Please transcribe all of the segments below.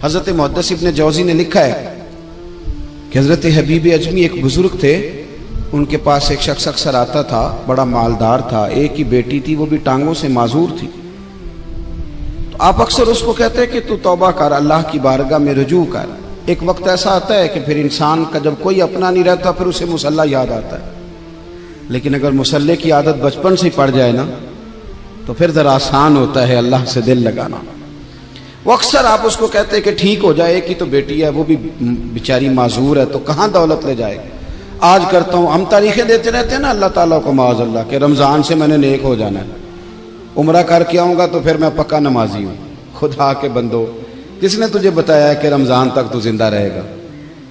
حضرت محدث ابن جوزی نے لکھا ہے کہ حضرت حبیب اجمی ایک بزرگ تھے، ان کے پاس ایک شخص اکثر آتا تھا، بڑا مالدار تھا، ایک ہی بیٹی تھی، وہ بھی ٹانگوں سے معذور تھی۔ تو آپ اکثر اس کو کہتے کہ تو توبہ کر، اللہ کی بارگاہ میں رجوع کر۔ ایک وقت ایسا آتا ہے کہ پھر انسان کا جب کوئی اپنا نہیں رہتا پھر اسے مصلی یاد آتا ہے، لیکن اگر مصلی کی عادت بچپن سے پڑ جائے نا تو پھر ذرا آسان ہوتا ہے اللہ سے دل لگانا۔ وہ اکثر آپ اس کو کہتے ہیں کہ ٹھیک ہو جائے، ایک ہی تو بیٹی ہے، وہ بھی بیچاری معذور ہے، تو کہاں دولت لے جائے گا۔ آج کرتا ہوں، ہم تاریخیں دیتے رہتے ہیں نا اللہ تعالیٰ کو معاذ اللہ کہ رمضان سے میں نے نیک ہو جانا ہے، عمرہ کر کے آؤں گا تو پھر میں پکا نمازی ہوں۔ خدا کے بندو، کس نے تجھے بتایا ہے کہ رمضان تک تو زندہ رہے گا؟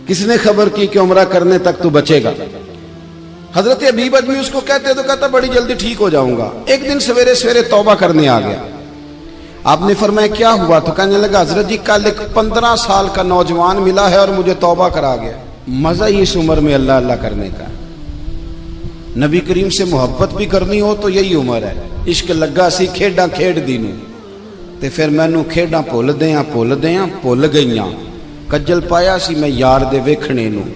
کس نے خبر کی کہ عمرہ کرنے تک تو بچے گا؟ حضرت حبیب اجمی اس کو کہتے تو کہتا بڑی جلدی ٹھیک ہو جاؤں گا۔ ایک دن سویرے سویرے توبہ کرنے آ گیا۔ آپ نے فرمایا کیا ہوا؟ تو کہنے لگا حضرت جی کل ایک 15 سال کا نوجوان ملا ہے اور مجھے توبہ کرا گیا۔ مزہ ہی اس عمر میں اللہ اللہ کرنے کا، نبی کریم سے محبت بھی کرنی ہو تو یہی عمر ہے۔ عشق لگا سی کھیڈاں کھیڈ دی نوں تے پھر مینوں کھیڈاں بھول گئیاں، کجل پایا سی میں یار دے ویکھنے نوں،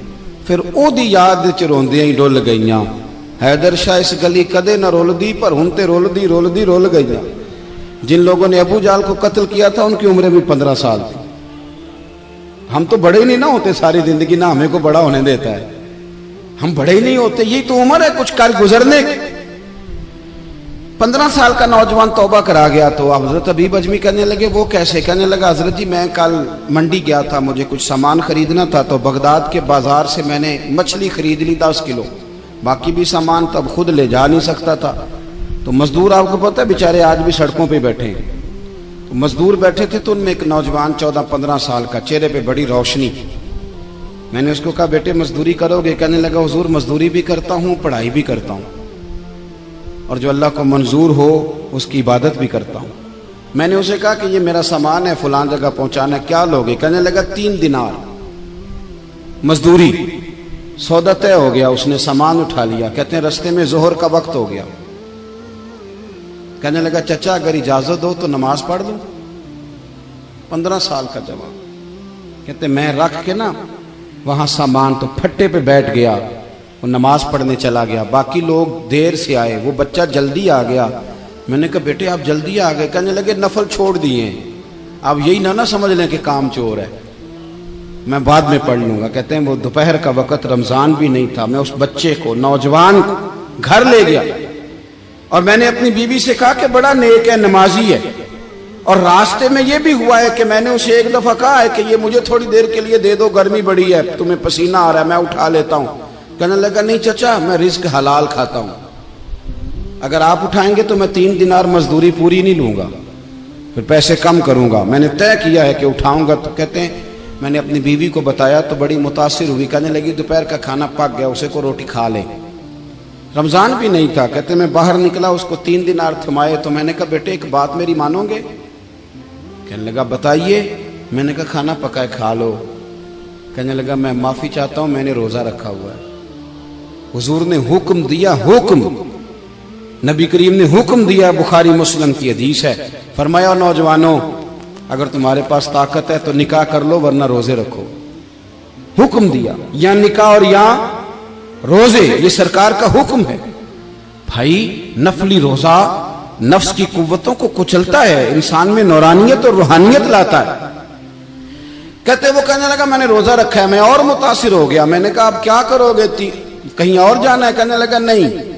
پھر او دی یاد وچ روندیاں ہی ڈل گئیاں۔ حیدر شاہ اس گلی کدے نہ رولدی پر ہن تے رولدی رول گئیاں۔ جن لوگوں نے ابو جال کو قتل کیا تھا ان کی عمریں بھی 15 سال تھی۔ ہم تو بڑے ہی نہیں نہ ہوتے ساری زندگی، نہ ہمیں کو بڑا ہونے دیتا ہے، ہم بڑے ہی نہیں ہوتے، یہی تو عمر ہے کچھ کر گزرنے کی۔ 15 سال کا نوجوان توبہ کرا گیا تو حضرت حبیب اجمی کہنے لگے وہ کیسے؟ کہنے لگا حضرت جی میں کل منڈی گیا تھا، مجھے کچھ سامان خریدنا تھا، تو بغداد کے بازار سے میں نے مچھلی خرید لی 10 کلو، باقی بھی سامان تب خود لے جا نہیں سکتا تھا۔ تو مزدور آپ کو پتہ ہے بیچارے آج بھی سڑکوں پہ بیٹھے ہیں، تو مزدور بیٹھے تھے تو ان میں ایک نوجوان 14-15 سال کا، چہرے پہ بڑی روشنی۔ میں نے اس کو کہا بیٹے مزدوری کرو گے؟ کہنے لگا حضور مزدوری بھی کرتا ہوں، پڑھائی بھی کرتا ہوں، اور جو اللہ کو منظور ہو اس کی عبادت بھی کرتا ہوں۔ میں نے اسے کہا کہ یہ میرا سامان ہے فلان جگہ پہنچانا، کیا لوگے؟ کہنے لگا 3 دینار مزدوری۔ سودا طے ہو گیا، اس نے سامان اٹھا لیا۔ کہتے ہیں رستے میں ظہر کا وقت ہو گیا، کہنے لگا چچا اگر اجازت ہو تو نماز پڑھ لوں۔ 15 سال کا جوان، کہتے میں رکھ کے نا وہاں سامان تو پھٹے پہ بیٹھ گیا، وہ نماز پڑھنے چلا گیا۔ باقی لوگ دیر سے آئے، وہ بچہ جلدی آ گیا۔ میں نے کہا بیٹے آپ جلدی آ گئے؟ کہنے لگے نفل چھوڑ دیے، آپ یہی نہ سمجھ لیں کہ کام چور ہے، میں بعد میں پڑھ لوں گا۔ کہتے ہیں وہ دوپہر کا وقت، رمضان بھی نہیں تھا، میں اس بچے کو نوجوان کو گھر لے گیا اور میں نے اپنی بیوی سے کہا کہ بڑا نیک ہے، نمازی ہے، اور راستے میں یہ بھی ہوا ہے کہ میں نے اسے ایک دفعہ کہا ہے کہ یہ مجھے تھوڑی دیر کے لیے دے دو، گرمی بڑی ہے، تمہیں پسینہ آ رہا ہے، میں اٹھا لیتا ہوں۔ کہنے لگا نہیں چچا میں رزق حلال کھاتا ہوں، اگر آپ اٹھائیں گے تو میں 3 دینار مزدوری پوری نہیں لوں گا، پھر پیسے کم کروں گا، میں نے طے کیا ہے کہ اٹھاؤں گا۔ تو کہتے ہیں میں نے اپنی بیوی کو بتایا تو بڑی متاثر ہوئی، کہنے لگی دوپہر کا کھانا پک گیا، اسے کو روٹی کھا لیں، رمضان بھی نہیں تھا۔ کہتے میں باہر نکلا، اس کو 3 دینار تھمائے، تو میں نے کہا بیٹے ایک بات میری مانو گے؟ کہنے لگا بتائیے۔ میں نے کہا کھانا پکائے کھا لو۔ کہنے لگا میں معافی چاہتا ہوں، میں نے روزہ رکھا ہوا ہے۔ حضور نے حکم دیا، حکم نبی کریم نے حکم دیا، بخاری مسلم کی حدیث ہے، فرمایا نوجوانوں اگر تمہارے پاس طاقت ہے تو نکاح کر لو ورنہ روزے رکھو۔ حکم دیا، یا نکاح اور یا روزے، یہ سرکار کا حکم ہے۔ بھائی نفلی روزہ نفس کی قوتوں کو کچلتا ہے، انسان میں نورانیت اور روحانیت لاتا ہے۔ کہتے وہ کہنے لگا میں نے روزہ رکھا ہے، میں اور متاثر ہو گیا۔ میں نے کہا اب کیا کرو گے، کہیں اور جانا ہے؟ کہنے لگا نہیں،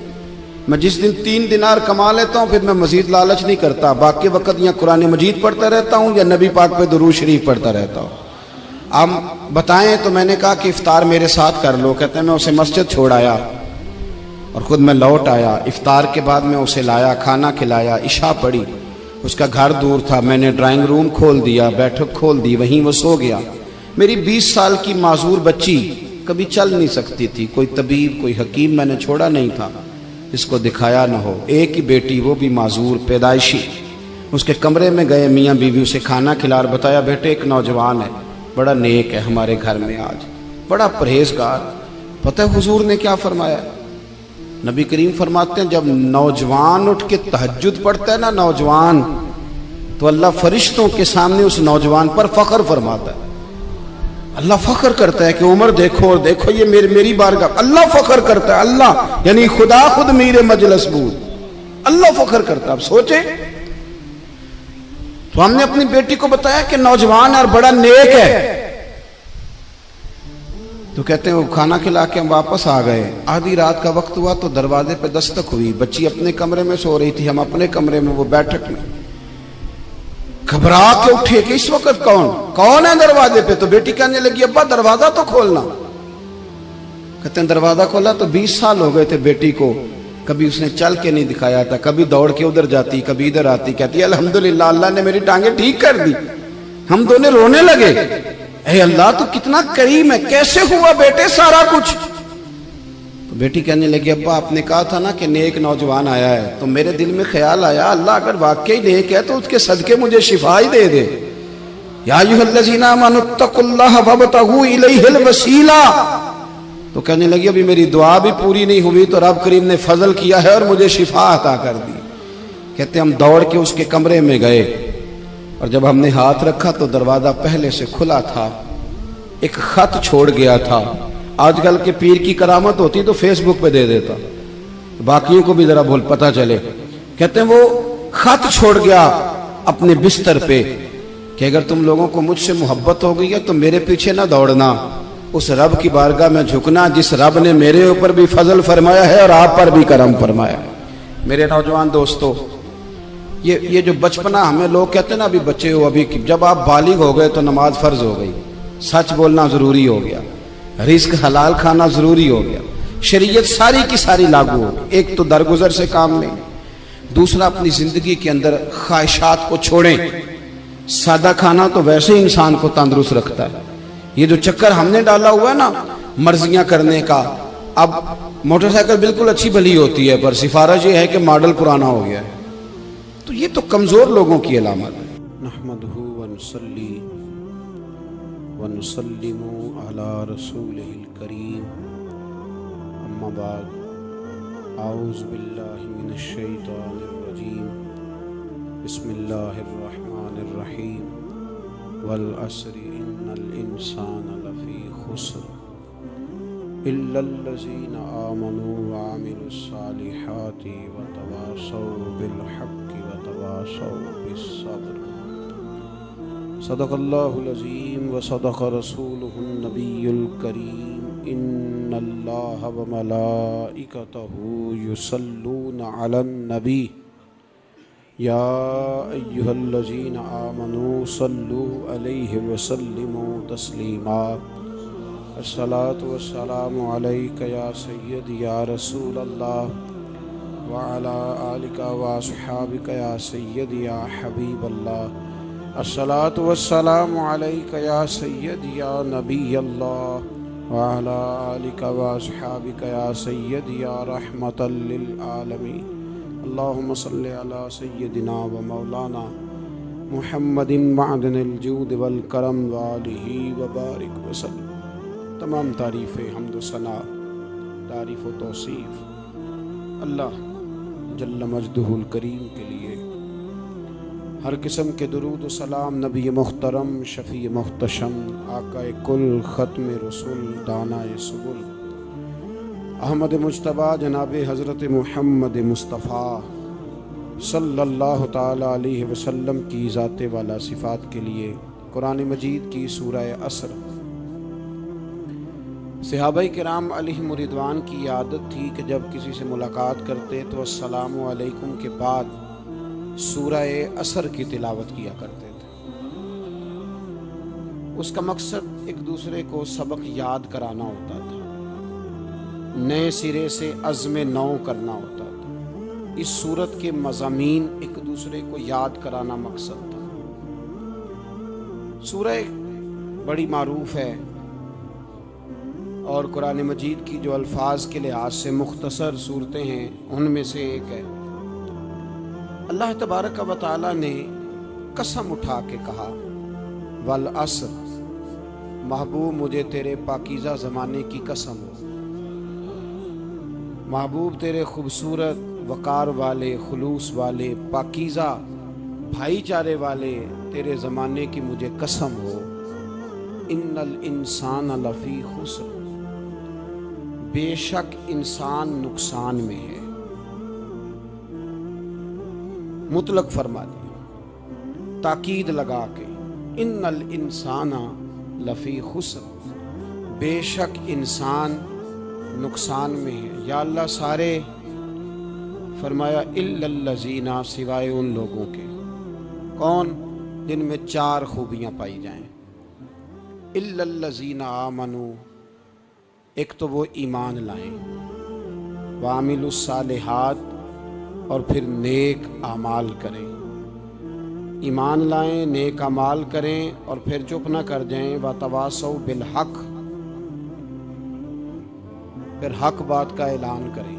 میں جس دن 3 دینار کما لیتا ہوں پھر میں مزید لالچ نہیں کرتا، باقی وقت یا قرآن مجید پڑھتا رہتا ہوں یا نبی پاک پہ درود شریف پڑھتا رہتا ہوں۔ آپ بتائیں؟ تو میں نے کہا کہ افطار میرے ساتھ کر لو۔ کہتے ہیں میں اسے مسجد چھوڑ آیا اور خود میں لوٹ آیا۔ افطار کے بعد میں اسے لایا، کھانا کھلایا، عشاء پڑھی۔ اس کا گھر دور تھا، میں نے ڈرائنگ روم کھول دیا، بیٹھک کھول دی، وہیں وہ سو گیا۔ میری 20 سال کی معذور بچی کبھی چل نہیں سکتی تھی، کوئی طبیب کوئی حکیم میں نے چھوڑا نہیں تھا اس کو دکھایا نہ ہو۔ ایک ہی بیٹی، وہ بھی معذور پیدائشی۔ اس کے کمرے میں گئے، میاں بیوی اسے کھانا کھلا اور بتایا بیٹے ایک نوجوان ہے، بڑا نیک ہے ہمارے گھر میں، آج بڑا پرہیزگار۔ پتہ ہے حضور نے کیا فرمایا؟ نبی کریم فرماتے ہیں جب نوجوان اٹھ کے تہجد پڑھتا ہے نا، نوجوان تو اللہ فرشتوں کے سامنے اس نوجوان پر فخر فرماتا ہے. اللہ فخر کرتا ہے کہ عمر دیکھو اور دیکھو یہ میری بارگاہ. اللہ فخر کرتا ہے, اللہ یعنی خدا خود میر مجلس بود, اللہ فخر کرتا ہے. اب سوچے, تو ہم نے اپنی بیٹی کو بتایا کہ نوجوان اور بڑا نیک ہے, تو کہتے ہیں وہ کھانا کھلا کے ہم واپس آ گئے. آدھی رات کا وقت ہوا تو دروازے پہ دستک ہوئی. بچی اپنے کمرے میں سو رہی تھی, ہم اپنے کمرے میں, وہ بیٹھک میں. گھبرا کے اٹھے کہ اس وقت کون ہے دروازے پہ؟ تو بیٹی کہنے لگی ابا دروازہ تو کھولنا. کہتے ہیں دروازہ کھولا تو 20 سال ہو گئے تھے بیٹی کو, کبھی اس نے چل کے نہیں دکھایا تھا, کبھی دوڑ کے ادھر جاتی کبھی ادھر آتی. کہتی ہے الحمدللہ اللہ نے میری ٹانگیں ٹھیک کر دی. ہم دونوں رونے لگے, اے اللہ تو کتنا کریم ہے, کیسے ہوا بیٹے سارا کچھ؟ تو بیٹی کہنے لگی ابا آپ نے کہا تھا نا کہ نیک نوجوان آیا ہے, تو میرے دل میں خیال آیا اللہ اگر واقعی نیک ہے تو اس کے صدقے مجھے شفا ہی دے دے. یا ایھا الذین آمنوا اتقوا اللہ وابتغوا الیہ الوسیلہ. تو کہنے لگی ابھی میری دعا بھی پوری نہیں ہوئی تو رب کریم نے فضل کیا ہے اور مجھے شفا عطا کر دی. کہتے ہم دوڑ کے اس کے کمرے میں گئے, اور جب ہم نے ہاتھ رکھا تو دروازہ پہلے سے کھلا تھا, ایک خط چھوڑ گیا تھا. آج کل کے پیر کی کرامت ہوتی تو فیس بک پہ دے دیتا, باقیوں کو بھی ذرا پتہ چلے. کہتے ہیں وہ خط چھوڑ گیا اپنے بستر پہ کہ اگر تم لوگوں کو مجھ سے محبت ہو گئی ہے تو میرے پیچھے نہ دوڑنا, اس رب کی بارگاہ میں جھکنا جس رب نے میرے اوپر بھی فضل فرمایا ہے اور آپ پر بھی کرم فرمایا. میرے نوجوان دوستو, یہ جو بچپنا ہمیں لوگ کہتے ہیں نا ابھی بچے ہو, ابھی جب آپ بالغ ہو گئے تو نماز فرض ہو گئی, سچ بولنا ضروری ہو گیا, رزق حلال کھانا ضروری ہو گیا, شریعت ساری کی ساری لاگو ہو. ایک تو درگزر سے کام لیں, دوسرا اپنی زندگی کے اندر خواہشات کو چھوڑیں. سادہ کھانا تو ویسے ہی انسان کو تندرست رکھتا ہے. یہ جو چکر ہم نے ڈالا ہوا ہے نا مرضیاں کرنے کا, اب موٹر سائیکل بالکل اچھی بھلی ہوتی ہے پر سفارش یہ ہے کہ ماڈل پرانا ہو گیا ہے, تو یہ تو کمزور لوگوں کی علامت ہے. نحمدہ ونصلی ونسلم علی رسولہ الکریم, اما بعد, اعوذ باللہ من الشیطان الرجیم, بسم اللہ الرحمن الرحیم, والعصر ان الانسان لفی خسر الا الذین آمنوا وعملوا الصالحات وتواصوا بالحق وتواصوا بالصبر. صدق اللہ العظیم وصدق رسولہ النبی الکریم. ان اللہ وملائکتہ یصلون علی النبی یا ایھا الذین آمنوا صلوا علیہ وسلموا تسلیما. الصلاۃ والسلام علیک یا سیدی یا رسول اللہ وعلی آلک واصحابک یا سیدی یا حبیب اللہ. الصلاۃ والسلام علیک یا سیدی یا نبی اللہ وعلی آلک واصحابک یا سیدی یا رحمۃ للعالمین. اللہم صلی علی سیدنا و مولانا محمد معدن الجود والکرم وآلہ وبارک وسلم. تمام تعریف حمد و ثنا, تعریف و توصیف اللہ جل مجدہ الکریم کے لیے. ہر قسم کے درود و سلام نبی محترم, شفیع محتشم, آقا کل, ختم رسول, دانا سبل, احمد مجتبیٰ جناب حضرت محمد مصطفیٰ صلی اللہ تعالی علیہ وسلم کی ذات والا صفات کے لیے قرآن مجید کی سورہ عصر. صحابہ کرام علیہم رضوان کی عادت تھی کہ جب کسی سے ملاقات کرتے تو السلام علیکم کے بعد سورہ عصر کی تلاوت کیا کرتے تھے. اس کا مقصد ایک دوسرے کو سبق یاد کرانا ہوتا تھا, نئے سرے سے عزم نو کرنا ہوتا تھا. اس سورت کے مضامین ایک دوسرے کو یاد کرانا مقصد تھا. سورہ بڑی معروف ہے اور قرآن مجید کی جو الفاظ کے لحاظ سے مختصر صورتیں ہیں ان میں سے ایک ہے. اللہ تبارک و تعالی نے قسم اٹھا کے کہا والعصر, محبوب مجھے تیرے پاکیزہ زمانے کی قسم ہو. محبوب تیرے خوبصورت وقار والے, خلوص والے, پاکیزہ بھائی چارے والے تیرے زمانے کی مجھے قسم ہو، ان الانسان لفی خسر، بے شک انسان نقصان میں ہے۔ مطلق فرما دیا، تاکید لگا کے، ان الانسان لفی خسر، بے شک انسان نقصان میں ہے۔ یا اللہ سارے، فرمایا الا الذین، سوائے ان لوگوں کے، کون؟ جن میں 4 خوبیاں پائی جائیں۔ الا الذین آمنوا، ایک تو وہ ایمان لائیں، وعملوا الصالحات، اور پھر نیک اعمال کریں۔ ایمان لائیں، نیک اعمال کریں، اور پھر چپ نہ کر جائیں، وتواصوا بالحق، پھر حق بات کا اعلان کریں۔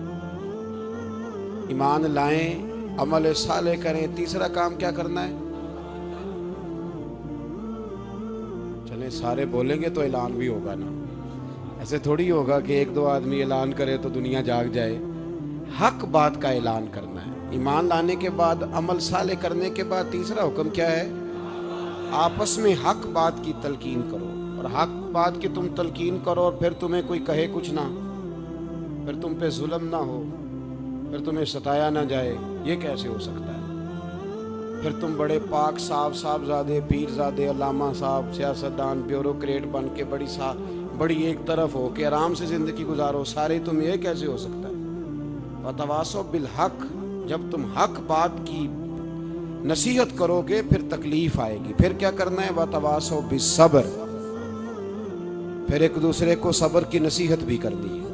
ایمان لائیں، عمل صالح کریں، تیسرا کام کیا کرنا ہے؟ چلیں سارے بولیں گے تو اعلان بھی ہوگا نا، ایسے تھوڑی ہوگا کہ 1-2 آدمی اعلان کرے تو دنیا جاگ جائے۔ حق بات کا اعلان کرنا ہے۔ ایمان لانے کے بعد، عمل صالح کرنے کے بعد تیسرا حکم کیا ہے؟ آپس میں حق بات کی تلقین کرو، اور حق بات کی تم تلقین کرو، اور پھر تمہیں کوئی کہے کچھ نہ، پھر تم پہ ظلم نہ ہو، پھر تمہیں ستایا نہ جائے، یہ کیسے ہو سکتا ہے؟ پھر تم بڑے پاک صاحبزادے، پیرزادے، علامہ صاحب، سیاستدان، بیوروکریٹ بن کے بڑی ایک طرف ہو کے آرام سے زندگی گزارو سارے، تم یہ کیسے ہو سکتا ہے؟ وتواصوا بالحق، جب تم حق بات کی نصیحت کرو گے پھر تکلیف آئے گی۔ پھر کیا کرنا ہے؟ وتواصوا بالصبر، پھر ایک دوسرے کو صبر کی نصیحت بھی کرنی ہے۔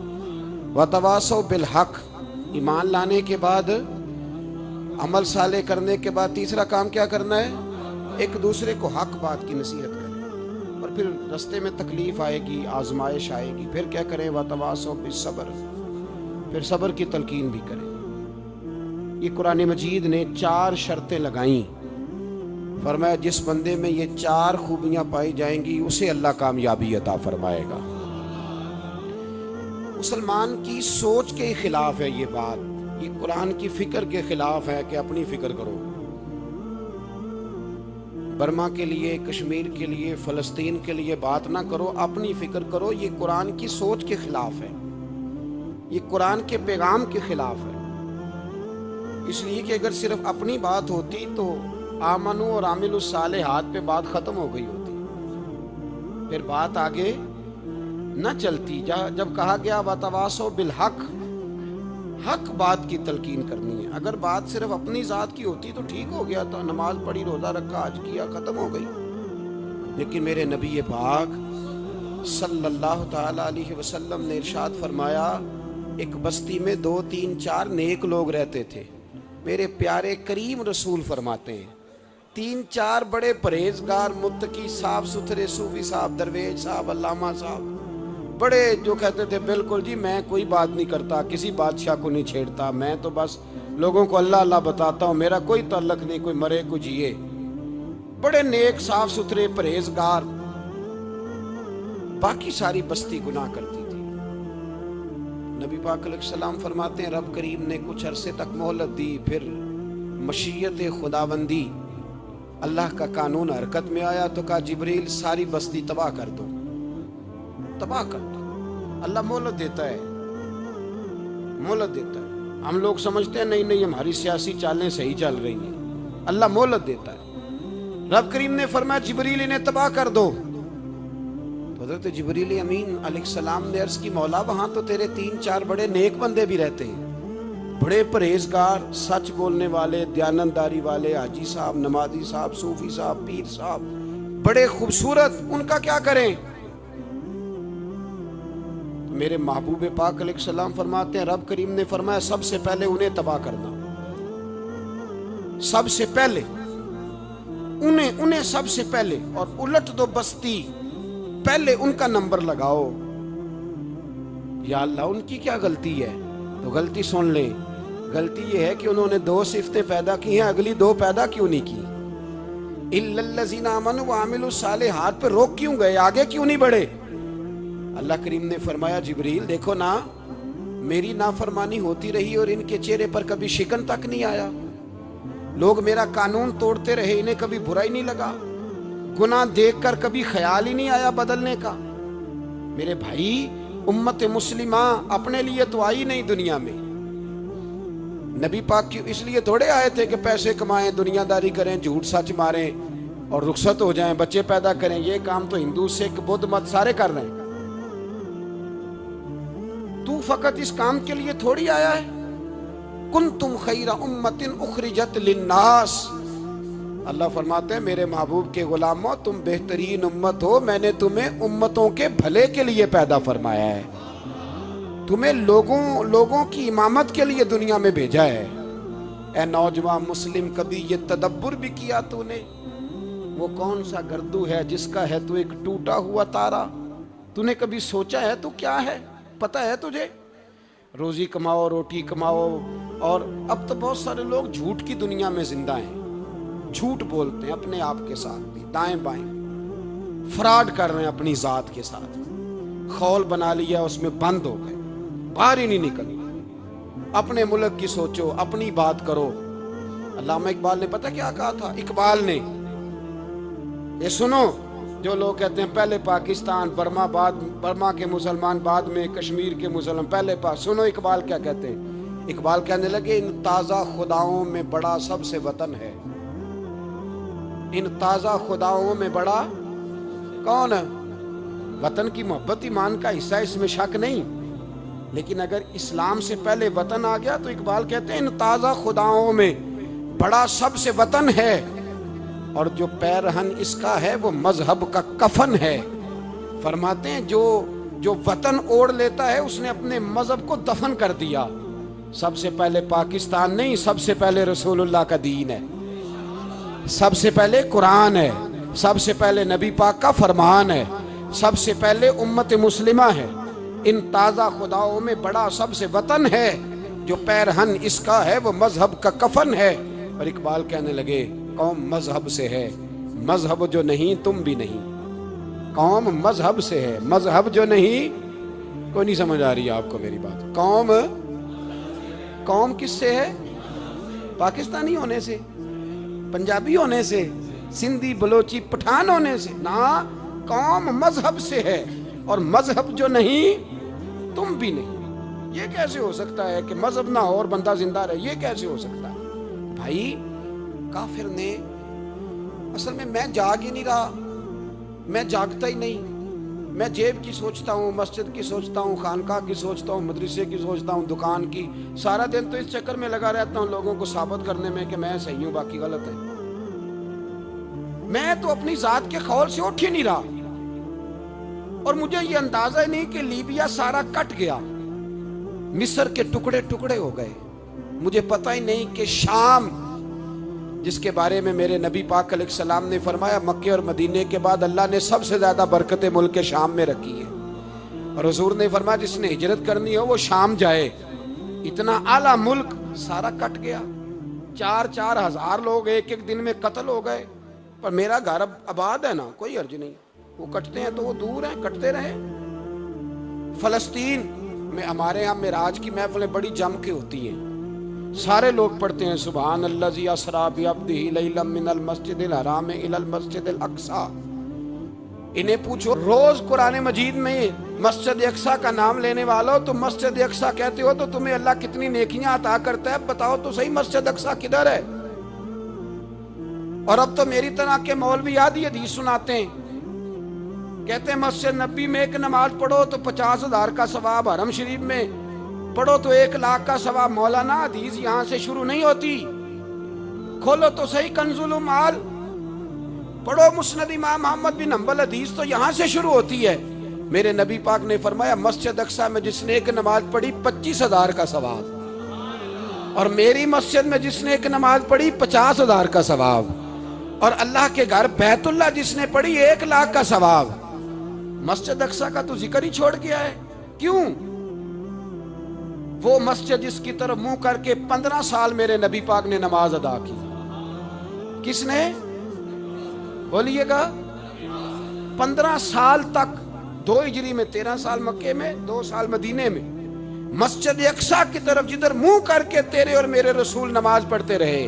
وتواصوا بالحق، ایمان لانے کے بعد، عمل صالح کرنے کے بعد تیسرا کام کیا کرنا ہے؟ ایک دوسرے کو حق بات کی نصیحت کریں، اور پھر رستے میں تکلیف آئے گی، آزمائش آئے گی، پھر کیا کریں؟ وتواصوا بالصبر، پھر صبر کی تلقین بھی کریں۔ یہ قرآن مجید نے 4 شرطیں لگائیں، فرمایا جس بندے میں یہ 4 خوبیاں پائی جائیں گی اسے اللہ کامیابی عطا فرمائے گا۔ مسلمان کی سوچ کے خلاف ہے یہ بات، یہ قرآن کی فکر کے خلاف ہے کہ اپنی فکر کرو۔ برما کے لیے، کشمیر کے لیے، فلسطین کے لیے بات نہ کرو، اپنی فکر کرو۔ یہ قرآن کی سوچ کے خلاف ہے، یہ قرآن کے پیغام کے خلاف ہے۔ اس لیے کہ اگر صرف اپنی بات ہوتی تو آمنو اور عاملوا الصالحات پہ بات ختم ہو گئی ہوتی، پھر بات آگے نہ چلتی۔ جب کہا گیا وتواصوا بالحق، حق بات کی تلقین کرنی ہے۔ اگر بات صرف اپنی ذات کی ہوتی تو ٹھیک ہو گیا تھا، نماز پڑھی، روزہ رکھا، حج کیا، ختم ہو گئی۔ لیکن میرے نبی پاک صلی اللہ تعالی علیہ وسلم نے ارشاد فرمایا، ایک بستی میں 2 3 4 نیک لوگ رہتے تھے۔ میرے پیارے کریم رسول فرماتے ہیں 3 4 بڑے پرہیزگار، متقی، صاف ستھرے صوفی صاحب، درویش صاحب، علامہ صاحب، بڑے جو کہتے تھے بالکل جی میں کوئی بات نہیں کرتا، کسی بادشاہ کو نہیں چھیڑتا، میں تو بس لوگوں کو اللہ اللہ بتاتا ہوں، میرا کوئی تعلق نہیں، کوئی مرے کوئی جیے۔ بڑے نیک، صاف ستھرے، پرہیزگار۔ باقی ساری بستی گناہ کرتی تھی۔ نبی پاک علیہ السلام فرماتے ہیں رب کریم نے کچھ عرصے تک مہلت دی، پھر مشیت خداوندی، اللہ کا قانون حرکت میں آیا تو کہا جبریل ساری بستی تباہ کر دو، تباہ کر دو۔ اللہ مہلت دیتا ہے، مہلت دیتا ہے۔ ہم لوگ سمجھتے ہیں نہیں ہماری سیاسی چالیں صحیح چل رہی ہیں، اللہ مہلت دیتا ہے۔ رب کریم نے فرمایا جبریل انہیں تباہ کر دو، تو حضرت جبریل امین علیہ السلام نے عرض کی مولا وہاں تو تیرے 3 4 بڑے نیک بندے بھی رہتے ہیں، بڑے پرہیزگار، سچ بولنے والے، دیانتداری والے، حاجی صاحب، نمازی صاحب، صوفی صاحب، پیر صاحب، بڑے خوبصورت، ان کا کیا کریں؟ میرے محبوب پاک علیہ السلام فرماتے ہیں رب کریم نے فرمایا سب سے پہلے انہیں تباہ کرنا، سب سے پہلے انہیں سب سے پہلے، اور الٹ دو بستی، پہلے ان کا نمبر لگاؤ۔ یا اللہ ان کی کیا غلطی ہے؟ تو غلطی سن لیں، غلطی یہ ہے کہ انہوں نے 2 صفتیں پیدا کی ہیں، اگلی 2 پیدا کیوں نہیں کی؟ الا الذین آمنوا وعملوا الصالحات پہ روک کیوں گئے؟ آگے کیوں نہیں بڑھے؟ اللہ کریم نے فرمایا جبریل دیکھو نا، میری نافرمانی ہوتی رہی اور ان کے چہرے پر کبھی شکن تک نہیں آیا، لوگ میرا قانون توڑتے رہے، انہیں کبھی برا ہی نہیں لگا، گناہ دیکھ کر کبھی خیال ہی نہیں آیا بدلنے کا۔ میرے بھائی، امت مسلمہ اپنے لیے تو آئی نہیں دنیا میں، نبی پاک کی اس لیے تھوڑے آئے تھے کہ پیسے کمائیں، دنیا داری کریں، جھوٹ سچ ماریں اور رخصت ہو جائیں، بچے پیدا کریں۔ یہ کام تو ہندو سکھ بدھ مت سارے کر رہے ہیں، تو فقط اس کام کے لیے تھوڑی آیا ہے۔ کنتم خیر امت اخرجت للناس، اللہ فرماتے ہیں میرے محبوب کے غلاموں تم بہترین امت ہو، میں نے تمہیں امتوں کے بھلے کے لیے پیدا فرمایا ہے، تمہیں لوگوں کی امامت کے لیے دنیا میں بھیجا ہے۔ اے نوجوان مسلم، کبھی یہ تدبر بھی کیا تو نے؟ وہ کون سا گردو ہے جس کا ہے تو ایک ٹوٹا ہوا تارا؟ تو نے کبھی سوچا ہے تو کیا ہے؟ پتہ ہے تجھے؟ روزی کماؤ، روٹی کماؤ، اور اب تو بہت سارے لوگ جھوٹ کی دنیا میں زندہ ہیں، جھوٹ بولتے ہیں اپنے آپ کے ساتھ بھی، دائیں بائیں فراڈ کر رہے ہیں اپنی ذات کے ساتھ، خول بنا لیا اس میں بند ہو گئے، باہر ہی نہیں نکل۔ اپنے ملک کی سوچو، اپنی بات کرو۔ علامہ اقبال نے پتہ کیا کہا تھا؟ اقبال نے، یہ سنو، جو لوگ کہتے ہیں پہلے پاکستان، برما کے مسلمان بعد میں، کشمیر کے مسلمان پہلے سنو اقبال کیا کہتے ہیں۔ اقبال کہنے لگے ان تازہ خداؤں میں بڑا سب سے وطن ہے، ان تازہ خداؤں میں بڑا کون ہے؟ وطن کی محبت ایمان کا حصہ، اس میں شک نہیں، لیکن اگر اسلام سے پہلے وطن آ گیا تو اقبال کہتے ہیں ان تازہ خداؤں میں بڑا سب سے وطن ہے، اور جو پیرہن اس کا ہے وہ مذہب کا کفن ہے۔ فرماتے ہیں جو وطن اوڑھ لیتا ہے اس نے اپنے مذہب کو دفن کر دیا۔ سب سے پہلے پاکستان نہیں، سب سے پہلے رسول اللہ کا دین ہے، سب سے پہلے قرآن ہے، سب سے پہلے نبی پاک کا فرمان ہے، سب سے پہلے امت مسلمہ ہے۔ ان تازہ خداؤں میں بڑا سب سے وطن ہے، جو پیرہن اس کا ہے وہ مذہب کا کفن ہے۔ اور اقبال کہنے لگے قوم مذہب سے ہے، مذہب جو نہیں تم بھی نہیں۔ قوم مذہب سے ہے، مذہب جو نہیں، کوئی نہیں سمجھ آ رہی ہے آپ کو میری بات؟ قوم کس سے ہے؟ پاکستانی ہونے سے، پنجابی ہونے سے، سندھی بلوچی پٹھان ہونے سے؟ نہ، قوم مذہب سے ہے، اور مذہب جو نہیں تم بھی نہیں۔ یہ کیسے ہو سکتا ہے کہ مذہب نہ ہو اور بندہ زندہ رہے؟ یہ کیسے ہو سکتا ہے؟ بھائی، کافر نے اصل میں جاگ ہی نہیں رہا، میں جاگتا ہی نہیں، میں جیب کی سوچتا ہوں، مسجد کی سوچتا ہوں، خانقاہ کی سوچتا ہوں، مدرسے کی سوچتا ہوں، دکان کی، سارا دن تو اس چکر میں لگا رہتا ہوں لوگوں کو ثابت کرنے میں کہ میں صحیح ہوں باقی غلط ہے۔ میں تو اپنی ذات کے خول سے اٹھ ہی نہیں رہا، اور مجھے یہ اندازہ ہی نہیں کہ لیبیا سارا کٹ گیا، مصر کے ٹکڑے ٹکڑے ہو گئے، مجھے پتہ ہی نہیں کہ شام، جس کے بارے میں میرے نبی پاک علیہ السلام نے فرمایا مکے اور مدینے کے بعد اللہ نے سب سے زیادہ برکتیں ملک شام میں رکھی ہے، اور حضور نے فرمایا جس نے ہجرت کرنی ہو وہ شام جائے۔ اتنا اعلیٰ ملک سارا کٹ گیا، 4,000 ہزار لوگ ایک دن میں قتل ہو گئے، پر میرا گھر آباد ہے نا، کوئی حرج نہیں، وہ کٹتے ہیں تو وہ دور ہیں، کٹتے رہے۔ فلسطین میں ہمارے ہاں معراج کی محفلیں بڑی جم کے ہوتی ہیں، سارے لوگ پڑھتے ہیں سبحان الذی اسریٰ بعبدہ لیلا من المسجد الحرام الی المسجد الاقصی۔ انہیں پوچھو روز قرآن مجید میں مسجد اقصی کا نام لینے والوں، تو مسجد اقصی کہتے ہو تو تمہیں اللہ کتنی نیکیاں عطا کرتا ہے، بتاؤ تو صحیح مسجد اقصی کدھر ہے؟ اور اب تو میری طرح کے مولوی آدھی حدیث سناتے ہیں، کہتے ہیں مسجد نبی میں ایک نماز پڑھو تو 50,000 کا ثواب، حرم شریف میں پڑھو تو 1,00,000 کا ثواب۔ مولانا حدیث یہاں سے شروع نہیں ہوتی، کھولو تو صحیح کنز المال، پڑھو مسند امام محمد بن حنبل، حدیث تو یہاں سے شروع ہوتی ہے۔ میرے نبی پاک نے فرمایا مسجد اقصی میں جس نے ایک نماز پڑھی 25,000 کا ثواب، اور میری مسجد میں جس نے ایک نماز پڑھی 50,000 کا ثواب، اور اللہ کے گھر بیت اللہ جس نے پڑھی 1,00,000 کا ثواب۔ مسجد اقصی کا تو ذکر ہی چھوڑ گیا ہے، کیوں؟ وہ مسجد جس کی طرف منہ کر کے 15 سال میرے نبی پاک نے نماز ادا کی، کس نے؟ بولیے گا 15 سال تک، 2 ہجری میں 13 سال مکے میں، 2 سال مدینے میں، مسجد اقصی کی طرف جدھر منہ کر کے تیرے اور میرے رسول نماز پڑھتے رہے۔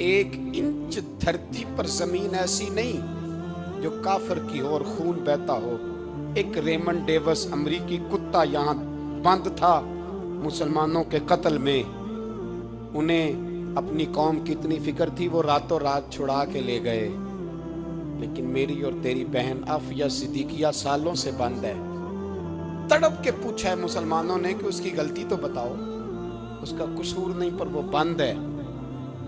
ایک انچ دھرتی پر زمین ایسی نہیں جو کافر کی اور خون بہتا ہو. ایک ریمنڈ ڈیوس امریکی کتا یہاں بند تھا مسلمانوں کے قتل میں. انہیں اپنی قوم کی اتنی فکر تھی وہ راتوں رات چھڑا کے لے گئے. لیکن میری اور تیری بہن عافیہ صدیقیہ سالوں سے بند ہے. تڑپ کے پوچھا ہے مسلمانوں نے کہ اس کی غلطی تو بتاؤ. اس کا قصور نہیں پر وہ بند ہے.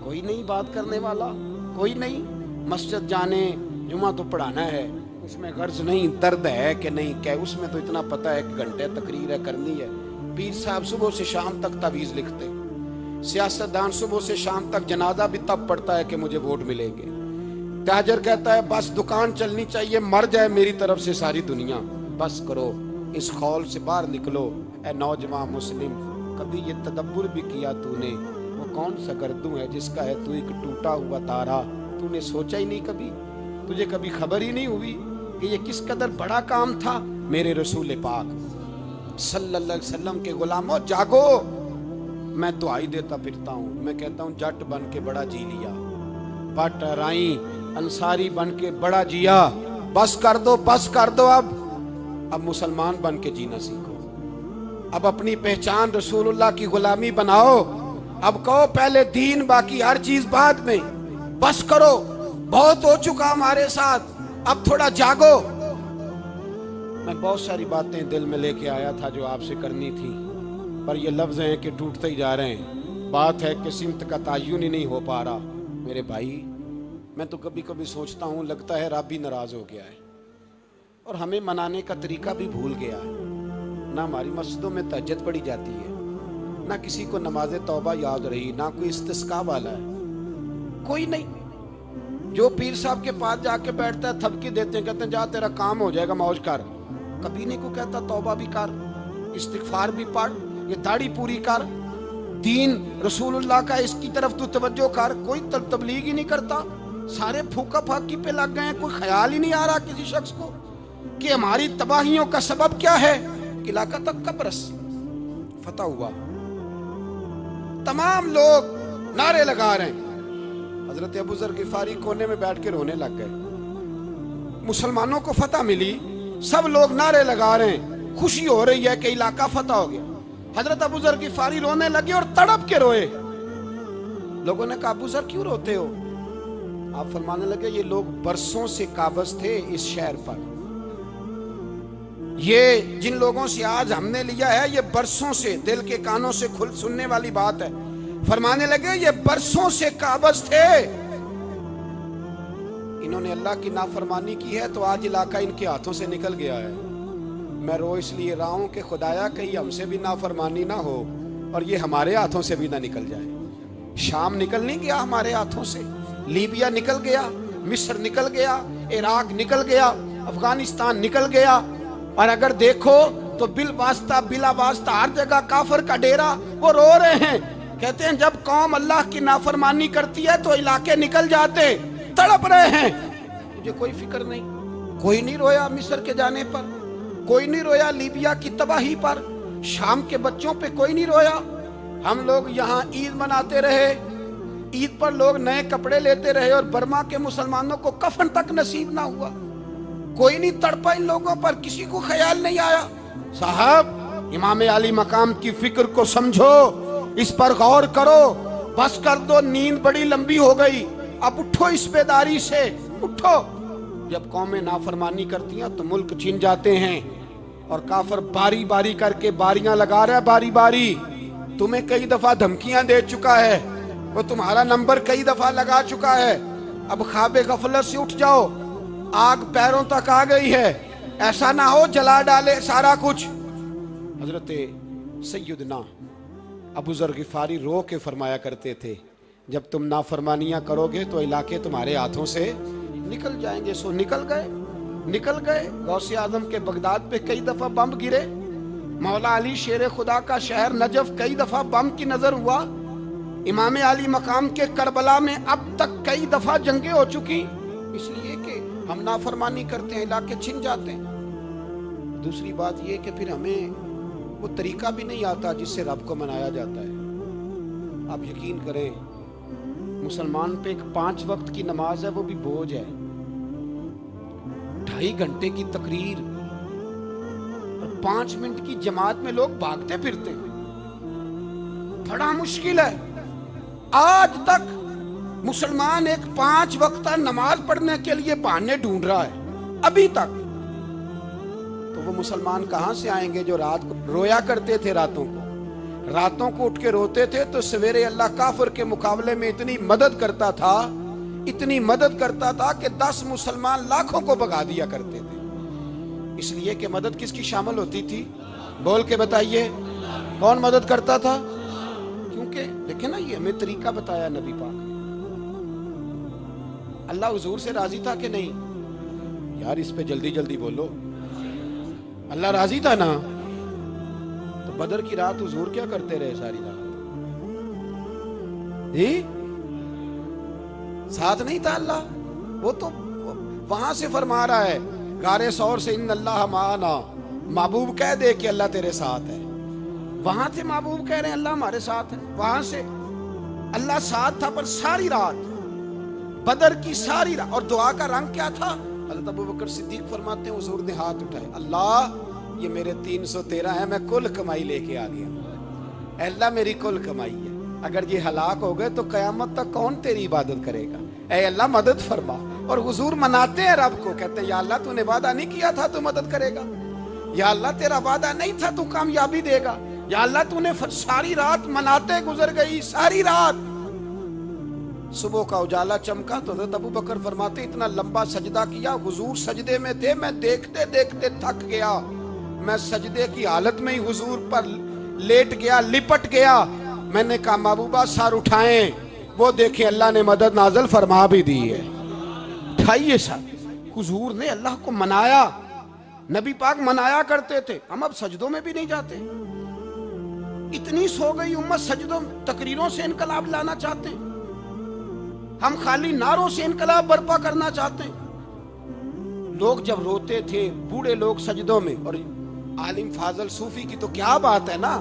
کوئی نہیں بات کرنے والا, کوئی نہیں. مسجد جانے, جمعہ تو پڑھانا ہے, اس میں غرض نہیں. درد ہے کہ نہیں کہ اس میں تو اتنا پتہ ہے کہ گھنٹے تقریر ہے کرنی ہے. پیر صاحب صبح سے شام تک تعویذ لکھتے, سیاستدان صبح سے شام تک جنازہ بھی تب پڑتا ہے کہ مجھے ووٹ ملیں گے. تاجر کہتا ہے بس دکان چلنی چاہیے, مر جائے میری طرف سے ساری دنیا. بس کرو, اس خول سے باہر نکلو. اے نوجوان مسلم, کبھی یہ تدبر بھی کیا تو نے وہ کون سا گردوں ہے جس کا ہے تو ایک ٹوٹا ہوا تارا. تو نے سوچا ہی نہیں کبھی, تجھے کبھی خبر ہی نہیں ہوئی کہ یہ کس قدر بڑا کام تھا. میرے رسول پاک صلی اللہ علیہ وسلم کے غلاموں جاگو. میں دعائی دیتا پھرتا ہوں, میں کہتا ہوں جٹ بن کے بڑا جی لیا, بٹ رائیں انصاری بن کے بڑا جیا. بس کر دو, بس کر دو. اب مسلمان بن کے جینا سیکھو. اب اپنی پہچان رسول اللہ کی غلامی بناؤ. اب کہو پہلے دین باقی ہر چیز بعد میں. بس کرو, بہت ہو چکا ہمارے ساتھ, اب تھوڑا جاگو. میں بہت ساری باتیں دل میں لے کے آیا تھا جو آپ سے کرنی تھی, پر یہ لفظ ہیں کہ ٹوٹتے ہی جا رہے ہیں. بات ہے کہ سمت کا تعین ہی نہیں ہو پا رہا. میرے بھائی, میں تو کبھی کبھی سوچتا ہوں لگتا ہے رب بھی ناراض ہو گیا ہے اور ہمیں منانے کا طریقہ بھی بھول گیا ہے. نہ ہماری مسجدوں میں تہجد پڑھی جاتی ہے, نہ کسی کو نماز توبہ یاد رہی, نہ کوئی استسقاء والا ہے, کوئی نہیں. جو پیر صاحب کے پاس جا کے بیٹھتا ہے تھپکی دیتے ہیں, کہتے ہیں جا تیرا کام ہو جائے گا, موج کر. کبھی نہیں کو کہتا توبہ بھی کر, استغفار بھی پڑھ, یہ داڑھی پوری کر, دین رسول اللہ کا اس کی طرف تو توجہ کر. کوئی تبلیغ ہی نہیں کرتا. سارے پھوکا پھاکی پہ لگ گئے ہیں. کوئی خیال ہی نہیں آ رہا کسی شخص کو کہ ہماری تباہیوں کا سبب کیا ہے. علاقہ تک قبرص فتح ہوا, تمام لوگ نعرے لگا رہے ہیں. حضرت ابو ذر غفاری کونے میں بیٹھ کے رونے لگ گئے. مسلمانوں کو فتح ملی, سب لوگ نعرے لگا رہے ہیں, خوشی ہو رہی ہے کہ علاقہ فتح ہو گیا. حضرت ابو ذر غفاری رونے لگے اور تڑپ کے روئے. لوگوں نے کہا ابو ذر کیوں روتے ہو؟ آپ فرمانے لگے یہ لوگ برسوں سے قابض تھے اس شہر پر. یہ جن لوگوں سے آج ہم نے لیا ہے یہ برسوں سے, دل کے کانوں سے کھل سننے والی بات ہے. فرمانے لگے یہ برسوں سے قابض تھے, انہوں نے اللہ کی نافرمانی کی ہے تو آج علاقہ ان کے ہاتھوں سے نکل گیا ہے. میں رو اس لیے رہا ہوں کہ خدایا کہیں ہم سے بھی نافرمانی نہ ہو اور یہ ہمارے ہاتھوں سے بھی نہ نکل جائے. شام نکل نہیں گیا ہمارے ہاتھوں سے, لیبیا نکل گیا, مصر نکل گیا, عراق نکل گیا, افغانستان نکل گیا. اور اگر دیکھو تو بالواسطہ بلا واسطہ ہر جگہ کافر کا ڈیرا. وہ رو رہے ہیں, کہتے ہیں جب قوم اللہ کی نافرمانی کرتی ہے تو علاقے نکل جاتے. تڑپ رہے ہیں, مجھے کوئی فکر نہیں. کوئی نہیں رویا مصر کے جانے پر, کوئی نہیں رویا لیبیا کی تباہی پر, شام کے بچوں پہ کوئی نہیں رویا. ہم لوگ یہاں عید مناتے رہے, عید پر لوگ نئے کپڑے لیتے رہے اور برما کے مسلمانوں کو کفن تک نصیب نہ ہوا. کوئی نہیں تڑپا ان لوگوں پر, کسی کو خیال نہیں آیا. صاحب امام علی مقام کی فکر کو سمجھو, اس پر غور کرو. بس کر دو, نیند بڑی لمبی ہو گئی. اب اٹھو اس بیداری سے, اٹھو. جب قومیں نافرمانی کرتی ہیں تو ملک چھن جاتے ہیں اور کافر باری باری کر کے باریاں لگا رہا ہے. باری باری تمہیں کئی دفعہ دھمکیاں دے چکا ہے, وہ تمہارا نمبر کئی دفعہ لگا چکا ہے. اب خواب غفلت سے اٹھ جاؤ, آگ پیروں تک آ گئی ہے. ایسا نہ ہو جلا ڈالے سارا کچھ. حضرت سیدنا ابو ذر غفاری رو کے فرمایا کرتے تھے جب تم نافرمانیاں کرو گے تو علاقے تمہارے ہاتھوں سے نکل جائیں گے. سو نکل گئے, نکل گئے. غوث اعظم کے بغداد پہ کئی دفعہ بم گرے. مولا علی شیر خدا کا شہر نجف کئی دفعہ بم کی نظر ہوا. امام علی مقام کے کربلا میں اب تک کئی دفعہ جنگیں ہو چکی, اس لیے کہ ہم نافرمانی کرتے ہیں, علاقے چھن جاتے ہیں. دوسری بات یہ کہ پھر ہمیں وہ طریقہ بھی نہیں آتا جس سے رب کو منایا جاتا ہے. آپ یقین کریں مسلمان پہ ایک 5 وقت کی نماز ہے وہ بھی بوجھ ہے، 2.5 گھنٹے کی تقریر اور 5 منٹ کی جماعت میں لوگ بھاگتے پھرتے ہیں، بڑا مشکل ہے۔ آج تک مسلمان ایک 5 وقتہ نماز پڑھنے کے لیے بہانے ڈھونڈ رہا ہے ابھی تک۔ تو وہ مسلمان کہاں سے آئیں گے جو رات کو رویا کرتے تھے، راتوں کو اٹھ کے روتے تھے تو سویرے اللہ کافر کے مقابلے میں اتنی مدد کرتا تھا کہ 10 مسلمان لاکھوں کو بھگا دیا کرتے تھے، اس لیے کہ مدد کس کی شامل ہوتی تھی؟ بول کے بتائیے، کون مدد کرتا تھا؟ کیونکہ دیکھیں نا، یہ ہمیں طریقہ بتایا نبی پاک نے۔ اللہ حضور سے راضی تھا کہ نہیں؟ یار اس پہ جلدی جلدی بولو، اللہ راضی تھا نا؟ تو بدر کی رات حضور کیا کرتے رہے ساری رات؟ ساتھ نہیں تھا اللہ؟ وہ تو وہاں سے فرما رہا ہے غار ثور سے، ان اللہ معنا، محبوب کہہ دے کہ اللہ تیرے ساتھ ہے۔ وہاں سے محبوب کہہ رہے ہیں اللہ ہمارے ساتھ ہے، وہاں سے اللہ ساتھ تھا، پر ساری رات بدر کی ساری رات۔ اور دعا کا رنگ کیا تھا؟ حضرت ابوبکر صدیق فرماتے ہیں حضور نے ہاتھ اٹھائے، اللہ یہ میرے 313 ہیں، میں کل کمائی لے کے آ گیا، اے اللہ میری کل کمائی ہے، اگر یہ ہلاک ہو گئے تو قیامت تک کون تیری عبادت کرے گا، اے اللہ مدد فرما۔ اور حضور مناتے ہیں رب کو، کہتے ہیں یا اللہ تو نے وعدہ نہیں کیا تھا تو مدد کرے گا، یا اللہ تیرا وعدہ نہیں تھا تو کامیابی دے گا، یا اللہ تو نے ساری رات مناتے گزر گئی، ساری رات۔ صبح کا اجالا چمکا تو حضرت ابوبکر فرماتے اتنا لمبا سجدہ کیا، حضور سجدے میں تھے، میں دیکھتے دیکھتے تھک گیا، میں سجدے کی حالت میں ہی حضور پر لیٹ گیا، لپٹ گیا۔ میں نے کہا محبوبہ سر اٹھائیں، وہ دیکھیں اللہ نے مدد نازل فرما بھی دی ہے، اٹھائیے سر۔ حضور نے اللہ کو منایا، نبی پاک منایا کرتے تھے، ہم اب سجدوں میں بھی نہیں جاتے، اتنی سو گئی امت، سجدوں تقریروں سے انقلاب لانا چاہتے ہیں، ہم خالی نعروں سے انقلاب برپا کرنا چاہتے ہیں۔ لوگ جب روتے تھے بوڑھے لوگ سجدوں میں، اور عالم فاضل صوفی کی تو کیا بات ہے نا،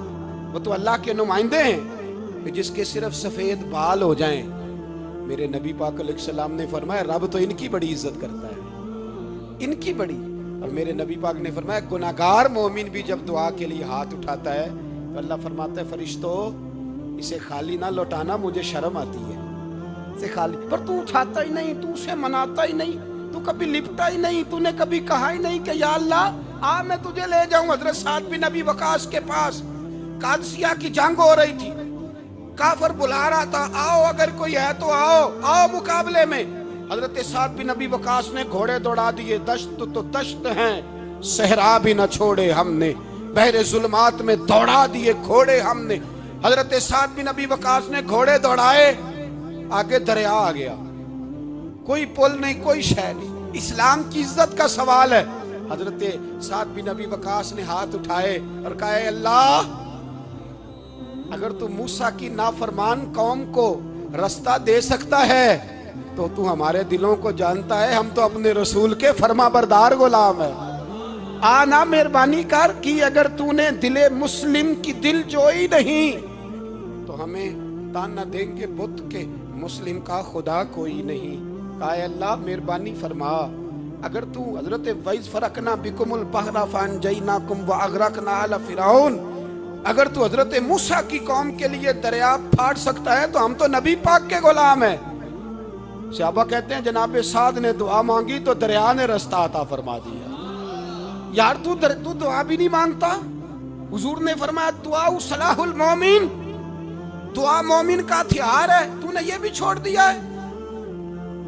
وہ تو اللہ کے نمائندے ہیں کہ جس کے صرف سفید بال ہو جائیں، میرے نبی پاک علیہ السلام نے فرمایا رب تو ان کی بڑی عزت کرتا ہے، ان کی بڑی۔ اور میرے نبی پاک نے فرمایا گناہگار مومن بھی جب دعا کے لیے ہاتھ اٹھاتا ہے تو اللہ فرماتا ہے فرشتو اسے خالی نہ لوٹانا، مجھے شرم آتی ہے اسے خالی، پر تو اٹھاتا ہی نہیں، تو اسے مناتا ہی نہیں، تو کبھی لپٹا ہی نہیں، تو نے کبھی کہا ہی نہیں کہ یا اللہ آ میں تجھے لے جاؤں۔ حضرت سعد بن ابی وقاص کے پاس قادسیہ کی جنگ ہو رہی تھی، کافر بلا رہا تھا آؤ اگر کوئی ہے تو آؤ، آؤ مقابلے میں۔ حضرت سعد بن ابی وقاص نے گھوڑے دوڑا دیے، دشت تو دشت ہیں صحرا بھی نہ چھوڑے ہم نے، بحر ظلمات میں دوڑا دیے گھوڑے ہم نے۔ حضرت سعد بن ابی وقاص نے گھوڑے دوڑائے، آگے دریا آ گیا، کوئی پل نہیں، کوئی شے نہیں، اسلام کی عزت کا سوال ہے۔ حضرت سعد بن ابی وقاص نے ہاتھ اٹھائے اور کہا اے اللہ اگر تو موسیٰ کی نافرمان قوم کو رستہ دے سکتا ہے تو تو ہمارے دلوں کو جانتا ہے، ہم تو اپنے رسول کے فرما بردار غلام ہیں، آنا مہربانی کر کی اگر تو نے دل مسلم کی دل جوئی نہیں تو ہمیں تانا دیں گے بت کے مسلم کا خدا کوئی نہیں۔ کہا اے اللہ مہربانی فرما، اگر تو حضرت وَإِذْ فَرَقْنَا بِكُمُ الْبَحْرَ فَأَنْجَيْنَاكُمْ وَأَغْرَقْنَا آلَ فِرْعَوْنَ، اگر تو حضرت موسیٰ کی قوم کے لیے دریا پھاڑ سکتا ہے تو ہم تو نبی پاک کے غلام ہیں۔ صحابہ کہتے ہیں جناب سعد نے دعا مانگی تو دریا نے رستہ عطا فرما دیا۔ یار تو دعا بھی نہیں مانگتا؟ حضور نے فرمایا دعا صلاح المومن، دعا مومن کا ہتھیار ہے، تو نے یہ بھی چھوڑ دیا ہے۔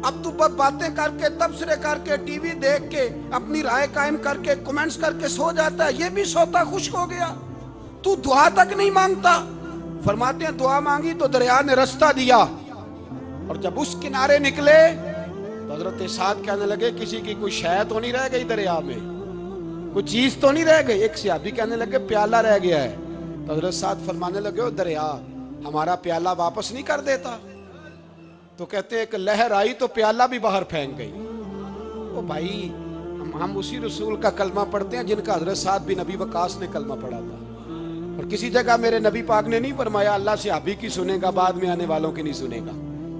اب تو باتیں کر کے، تبصرے کر کے، ٹی وی دیکھ کے، اپنی رائے قائم کر کے، کمنٹس کر کے سو جاتا ہے، یہ بھی سوتا خشک ہو گیا، تو دعا تک نہیں مانگتا۔ فرماتے ہیں دعا مانگی تو دریا نے رستہ دیا، اور جب اس کنارے نکلے تو حضرت سعد کہنے لگے کسی کی کوئی شے تو نہیں رہ گئی دریا میں، کوئی چیز تو نہیں رہ گئی۔ ایک صحابی کہنے لگے پیالہ رہ گیا ہے، تو حضرت سعد فرمانے لگے او دریا ہمارا پیالہ واپس نہیں کر دیتا؟ تو کہتے ہیں کہ لہر آئی تو پیالہ بھی باہر پھینک گئی۔ او بھائی ہم اسی رسول کا کلمہ پڑھتے ہیں جن کا حضرت سعد بن ابی وقاص نے کلمہ پڑھا تھا، اور کسی جگہ میرے نبی پاک نے نہیں فرمایا اللہ صحابی کی سنے گا بعد میں آنے والوں کی نہیں سنے گا،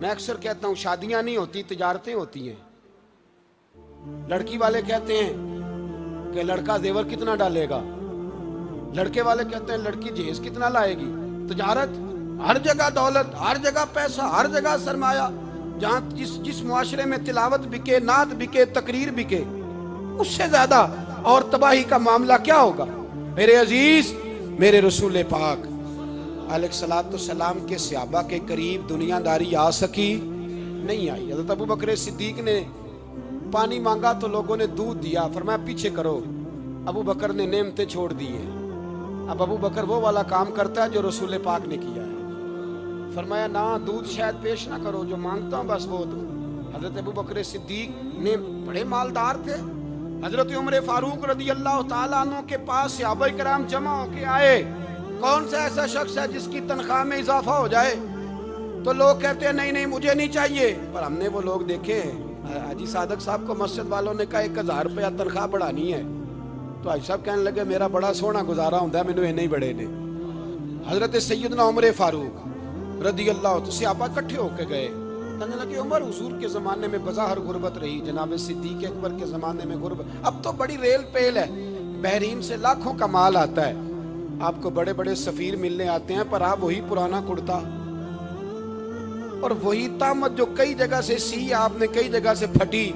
میں اکثر کہتا ہوں شادیاں نہیں ہوتی، تجارتیں ہوتی ہیں. لڑکی والے کہتے ہیں کہ لڑکا زیور کتنا ڈالے گا، لڑکے والے کہتے ہیں لڑکی جہیز کتنا لائے گی. تجارت، ہر جگہ دولت، ہر جگہ پیسہ، ہر جگہ سرمایہ. جہاں جس معاشرے میں تلاوت بکے، نعت بکے، تقریر بکے، اس سے زیادہ اور تباہی کا معاملہ کیا ہوگا؟ میرے عزیز، میرے رسول پاک علیہ الصلوۃ والسلام کے صحابہ کے قریب دنیا داری آ سکی نہیں آئی. حضرت ابو بکر صدیق نے پانی مانگا تو لوگوں نے دودھ دیا، فرمایا پیچھے کرو. ابو بکر نے نعمتیں چھوڑ دی ہیں. اب ابو بکر وہ والا کام کرتا ہے جو رسول پاک نے کیا ہے. فرمایا نہ دودھ شاید پیش نہ کرو، جو مانگتا ہوں بس وہ دو. حضرت ابو بکر صدیق نے بڑے مالدار تھے. حضرت عمر فاروق رضی اللہ تعالیٰ عنہ کے پاس صحابہ کرام جمع ہو کے آئے. کون سا ایسا شخص ہے جس کی تنخواہ میں اضافہ ہو جائے؟ تو لوگ کہتے ہیں نہیں نہیں مجھے نہیں چاہیے. پر ہم نے وہ لوگ دیکھے، حاجی صادق صاحب کو مسجد والوں نے کہا 1000 روپیہ تنخواہ بڑھانی ہے، تو حاجی صاحب کہنے لگے میرا بڑا سونا گزارا ہوتا ہے، مینوں نہیں بڑے نے. حضرت سیدنا عمر فاروق رضی اللہ تو صحابہ کٹھے ہو کے گئے. کہنے لگے عمر حضور کے زمانے میں بظاہر غربت رہی، جناب صدیق اکبر کے زمانے میں غربت، اب تو بڑی ریل پیل ہے، بحرین سے لاکھوں کا مال آتا ہے، آپ کو بڑے بڑے سفیر ملنے آتے ہیں، پر آپ وہی پرانا کرتا اور وہی طامت جو کئی جگہ سے سی آپ نے کئی جگہ سے پھٹی.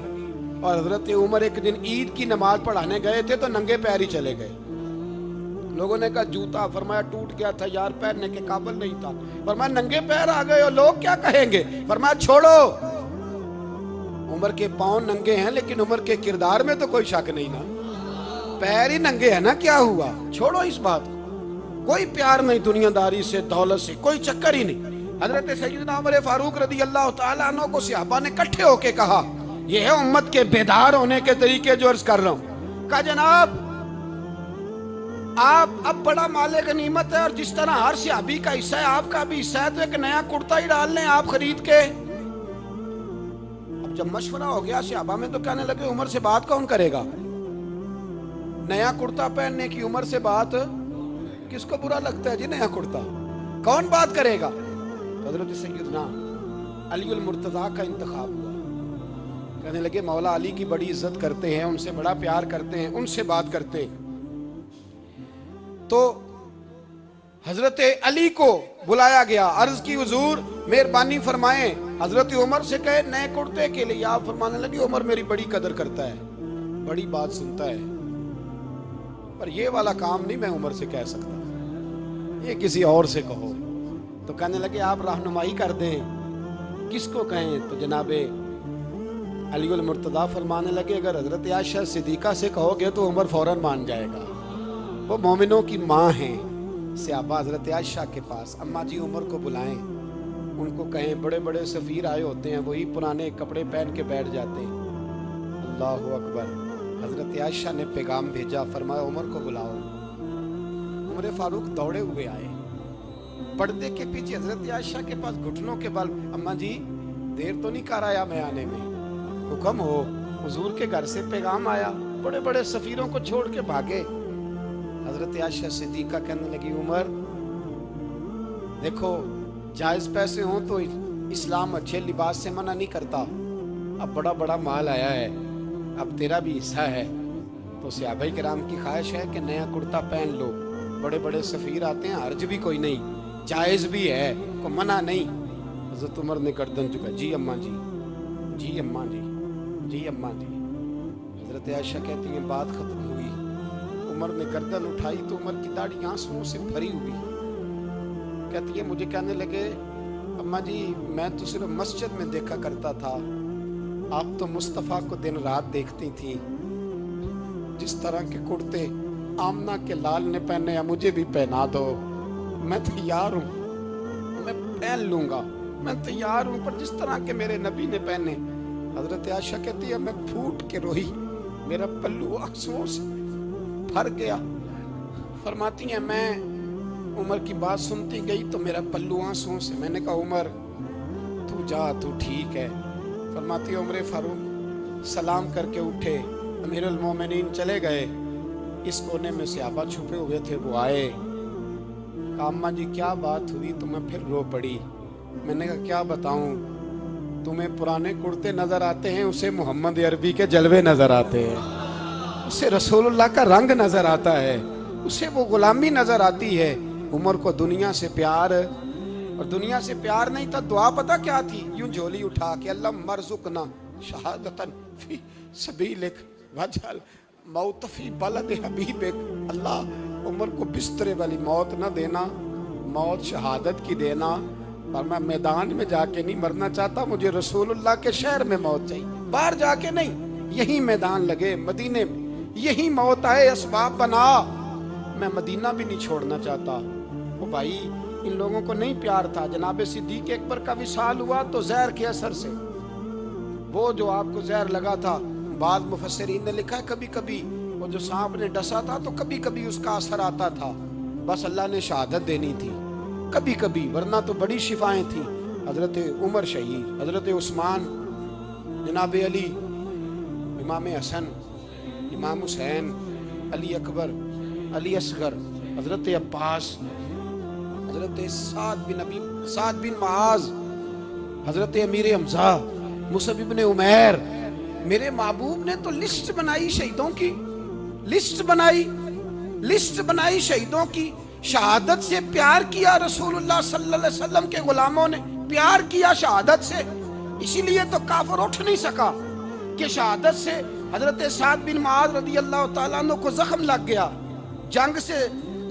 اور حضرت عمر ایک دن عید کی نماز پڑھانے گئے تھے تو ننگے پیر ہی چلے گئے. لوگوں نے کہا جوتا، فرمایا ٹوٹ گیا تھا یار، پہننے کے قابل نہیں تھا. فرمایا ننگے پیر آ گئے اور لوگ کیا کہیں گے؟ فرمایا چھوڑو، عمر کے پاؤں ننگے ہیں لیکن عمر کے کردار میں تو کوئی شک نہیں نا، پیر ہی ننگے ہیں نا، کیا ہوا؟ چھوڑو اس بات کو. کوئی پیار نہیں دنیا داری سے، دولت سے، کوئی چکر ہی نہیں. حضرت سیدنا عمر فاروق رضی اللہ تعالیٰ عنہ کو صحابہ نے کٹھے ہو کے کہا، یہ ہے امت کے بیدار ہونے کے طریقے جو عرض کر رہا ہوں. کہا جناب آپ اب بڑا مال غنیمت ہے اور جس طرح ہر صحابی کا حصہ ہے آپ کا بھی حصہ ہے، تو ایک نیا کرتا ہی ڈال لیں آپ خرید کے. اب جب مشورہ ہو گیا صحابہ میں تو کہنے لگے عمر سے بات کون کرے گا؟ نیا کرتا پہننے کی عمر سے بات کس کو برا لگتا ہے جی؟ نیا کرتا کون بات کرے گا؟ حضرت سیدنا علی المرتضیٰ کا انتخاب ہوا. کہنے لگے مولا علی کی بڑی عزت کرتے ہیں، ان سے بڑا پیار کرتے ہیں، ان سے بات کرتے. تو حضرت علی کو بلایا گیا، عرض کی حضور مہربانی فرمائیں. حضرت عمر سے کہے نئے کرتے کے لیے، آپ فرمانے لگے عمر میری بڑی قدر کرتا ہے، بڑی بات سنتا ہے، پر یہ والا کام نہیں میں عمر سے کہہ سکتا، یہ کسی اور سے کہو. تو کہنے لگے آپ رہنمائی کر دیں کس کو کہیں. تو جناب علی المرتضیٰ فرمانے لگے اگر حضرت عائشہ صدیقہ سے کہو گے تو عمر فوراً مان جائے گا، وہ مومنوں کی ماں ہیں. صحابہ حضرت عائشہ کے پاس، اماں جی عمر کو بلائیں، ان کو کہیں بڑے بڑے سفیر آئے ہوتے ہیں وہی پرانے کپڑے پہن کے بیٹھ جاتے ہیں. اللہ اکبر. حضرت عائشہ نے پیغام بھیجا، فرمایا عمر کو بلاؤ. عمر فاروق دوڑے ہوئے آئے، پردے کے پیچھے حضرت عائشہ کے پاس گھٹنوں کے بل، اماں جی دیر تو نہیں کر آیا میں آنے میں؟ حکم ہو. حضور کے گھر سے پیغام آیا، بڑے بڑے سفیروں کو چھوڑ کے بھاگے. حضرت عائشہ صدیقہ کہنے لگی عمر دیکھو جائز پیسے ہوں تو اسلام اچھے لباس سے منع نہیں کرتا، اب بڑا بڑا مال آیا ہے، اب تیرا بھی حصہ ہے، تو صحابہ کرام کی خواہش ہے کہ نیا کرتا پہن لو، بڑے بڑے سفیر آتے ہیں، حرج بھی کوئی نہیں، جائز بھی ہے، کو منع نہیں. حضرت عمر نے گردن جھکا، جی اماں جی، جی اماں جی، جی اماں جی. حضرت عائشہ کہتی ہیں بات ختم ہوئی، عمر نے گردن اٹھائی تو عمر کی داڑھی آنسوؤں سے بھری ہوئی. کہتی ہے مجھے کہنے لگے اماں جی میں تو صرف مسجد میں دیکھا کرتا تھا، آپ تو مصطفیٰ کو دن رات دیکھتی تھی، جس طرح کے کرتے آمنہ کے لال نے پہنے ہیں مجھے بھی پہنا دو، میں تیار ہوں، میں پہن لوں گا، میں تیار ہوں، پر جس طرح کے میرے نبی نے پہنے. حضرت عائشہ کہتی ہے میں پھوٹ کے روئی، میرا پلو آنسوؤں سے بھر گیا. فرماتی ہیں میں عمر کی بات سنتی گئی تو میرا پلو آنسوؤں سے، میں نے کہا عمر تو جا، تو ٹھیک ہے. فرماتی عمر فاروق سلام کر کے اٹھے، امیر المومنین چلے گئے. اس کونے میں صحابہ چھپے ہوئے تھے، وہ آئے، کہا اماں جی کیا بات ہوئی؟ تو میں پھر رو پڑی. میں نے کہا کیا بتاؤں، تمہیں پرانے کرتے نظر آتے ہیں، اسے محمد عربی کے جلوے نظر آتے ہیں، اسے رسول اللہ کا رنگ نظر آتا ہے، اسے وہ غلامی نظر آتی ہے۔ عمر کو دنیا سے پیار، اور دنیا سے پیار نہیں تھا، دعا پتہ کیا تھی؟ یوں جھولی اٹھا کے اللہ مرزقنا شہادتن فی سبیلک وجعل موت فی بلد حبیبک، اللہ عمر کو بسترے والی موت نہ دینا، موت شہادت کی دینا، پر میں میدان میں جا کے نہیں مرنا چاہتا، مجھے رسول اللہ کے شہر میں موت چاہیے، باہر جا کے نہیں، یہی میدان لگے مدینے میں، یہی موت آئے، اسباب بنا، میں مدینہ بھی نہیں چھوڑنا چاہتا۔ وہ بھائی ان لوگوں کو نہیں پیار تھا۔ جناب صدیق اکبر کا وصال ہوا تو زہر کے اثر سے، وہ جو آپ کو زہر لگا تھا، بعض مفسرین نے لکھا ہے کبھی کبھی وہ جو سانپ نے ڈسا تھا تو کبھی کبھی اس کا اثر آتا تھا، بس اللہ نے شہادت دینی تھی کبھی کبھی، ورنہ تو بڑی شفائیں تھیں۔ حضرت عمر شہید، حضرت عثمان، جناب علی، امام حسن، امام حسین، علی اکبر، علی اصغر، حضرت عباس، حضرت سعد بن معاذ، حضرت امیر حمزہ، مصعب بن عمیر۔ میرے محبوب نے تو لسٹ بنائی شہیدوں کی، لسٹ بنائی شہیدوں کی، شہادت سے پیار کیا رسول اللہ صلی اللہ علیہ وسلم کے غلاموں نے، پیار کیا شہادت سے، اسی لیے تو کافر اٹھ نہیں سکا کہ شہادت سے حضرت سعد بن معاذ رضی اللہ تعالیٰ عنہ کو زخم لگ گیا، جنگ سے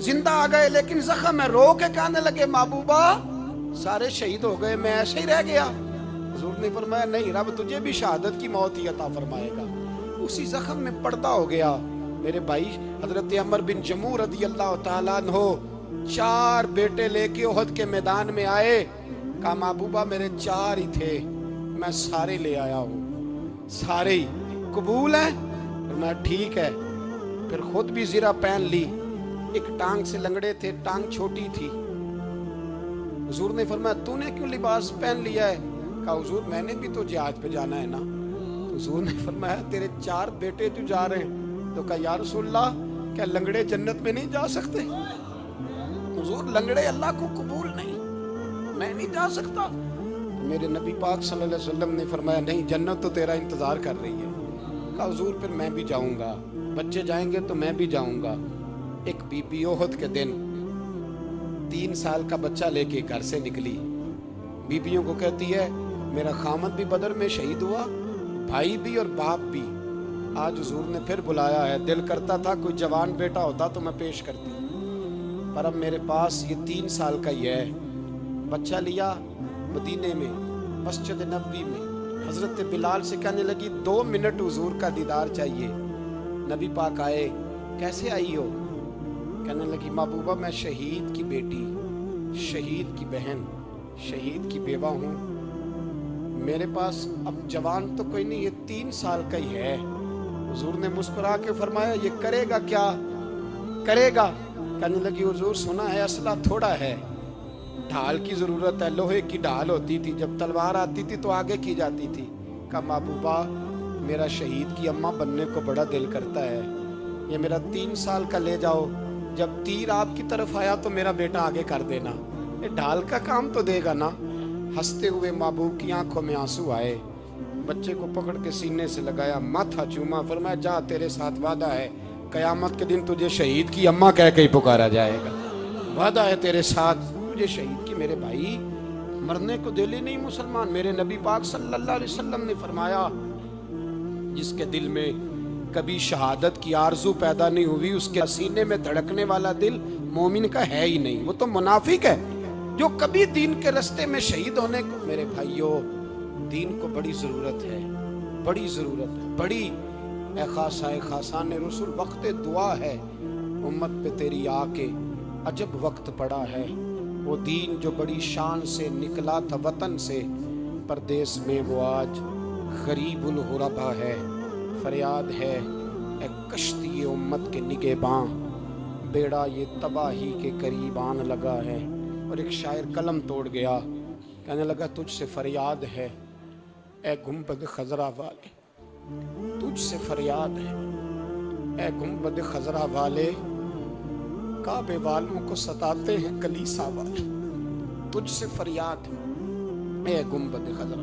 زندہ آ گئے لیکن زخم ہے، رو کے کہنے لگے محبوبہ سارے شہید ہو گئے، میں ایسے ہی رہ گیا۔ حضور نے فرمایا نہیں، رب تجھے بھی شہادت کی موت ہی عطا فرمائے گا۔ اسی زخم میں پردہ ہو گیا۔ میرے بھائی حضرت عمر بن جموح رضی اللہ تعالیٰ عنہ 4 بیٹے لے کے احد کے میدان میں آئے، کہا محبوبہ میرے 4 ہی تھے، میں سارے لے آیا ہوں، سارے ہی قبول ہیں؟ میں ٹھیک ہے، پھر خود بھی زرہ پہن لی، ایک ٹانگ سے لنگڑے تھے، ٹانگ چھوٹی تھی۔ حضور نے فرمایا تو نے کیوں لباس پہن لیا ہے؟ کہا حضور میں نے بھی تو جہاد پہ جانا ہے نا۔ حضور نے فرمایا تیرے 4 بیٹے جو جا رہے ہیں، تو کہا یا رسول اللہ کیا لنگڑے جنت میں نہیں جا سکتے؟ حضور لنگڑے اللہ کو قبول نہیں، میں نہیں جا سکتا۔ میرے نبی پاک صلی اللہ علیہ وسلم نے فرمایا نہیں، جنت تو تیرا انتظار کر رہی ہے۔ کہا حضور پھر میں بھی جاؤں گا، بچے جائیں گے تو میں بھی جاؤں گا۔ ایک بی بی احد کے دن 3 سال کا بچہ لے کے گھر سے نکلی، بیبیوں کو کہتی ہے میرا خامد بھی بدر میں شہید ہوا، بھائی بھی اور باپ بھی، آج حضور نے پھر بلایا ہے، دل کرتا تھا کوئی جوان بیٹا ہوتا تو میں پیش کرتی، پر اب میرے پاس یہ 3 سال کا ہی ہے۔ بچہ لیا مدینے میں مسجد نبوی میں، حضرت بلال سے کہنے لگی 2 منٹ حضور کا دیدار چاہیے۔ نبی پاک آئے، کیسے آئی ہو؟ کہنے لگی محبوبہ میں شہید کی بیٹی، شہید کی بہن، شہید کی بیوہ ہوں، میرے پاس اب جوان تو کوئی نہیں، یہ 3 سال کا ہی ہے۔ حضور نے مسکرا کے فرمایا یہ کرے گا کیا؟ کرے گا؟ کہنے لگی حضور سنا ہے اسلحہ تھوڑا ہے، ڈھال کی ضرورت ہے، لوہے کی ڈھال ہوتی تھی، جب تلوار آتی تھی تو آگے کی جاتی تھی۔ کہا محبوبہ میرا شہید کی اماں بننے کو بڑا دل کرتا ہے، یہ میرا 3 سال کا لے جاؤ، جب تیر آپ کی طرف آیا تو میرا بیٹا آگے کر دینا، یہ ڈھال کا کام تو دے گا نا۔ ہنستے ہوئے محبوب کی آنکھوں میں آنسو آئے، بچے کو پکڑ کے سینے سے لگایا، ماتھا چوما، فرمایا جا تیرے ساتھ وعدہ ہے، قیامت کے دن تجھے شہید کی اماں کہہ کے ہی پکارا جائے گا، وعدہ ہے تیرے ساتھ تجھے شہید کی۔ میرے بھائی مرنے کو دل ہی نہیں مسلمان۔ میرے نبی پاک صلی اللہ علیہ وسلم نے فرمایا جس کے دل میں کبھی شہادت کی آرزو پیدا نہیں ہوئی، اس کے سینے میں دھڑکنے والا دل مومن کا ہے ہی نہیں، وہ تو منافق ہے جو کبھی دین کے رستے میں شہید ہونے کو۔ میرے بھائیوں دین کو بڑی ضرورت ہے، بڑی ضرورت ہے، بڑی۔ اے خاصان رسول وقت دعا ہے، امت پہ تیری آ کے عجب وقت پڑا ہے، وہ دین جو بڑی شان سے نکلا تھا وطن سے، پردیس میں وہ آج غریب الغربا ہے۔ فریاد ہے اے کشتی امت کے نگہباں، بیڑا یہ تباہی کے قریب آن لگا ہے۔ اور ایک شاعر قلم توڑ گیا، کہنے لگا تجھ سے فریاد ہے اے گنبد خضرا والے، تجھ سے فریاد ہے اے گنبد خضرا والے، کعبے والوں کو ستاتے ہیں کلیسا والے، تجھ سے فریاد ہے اے گنبد خضرا۔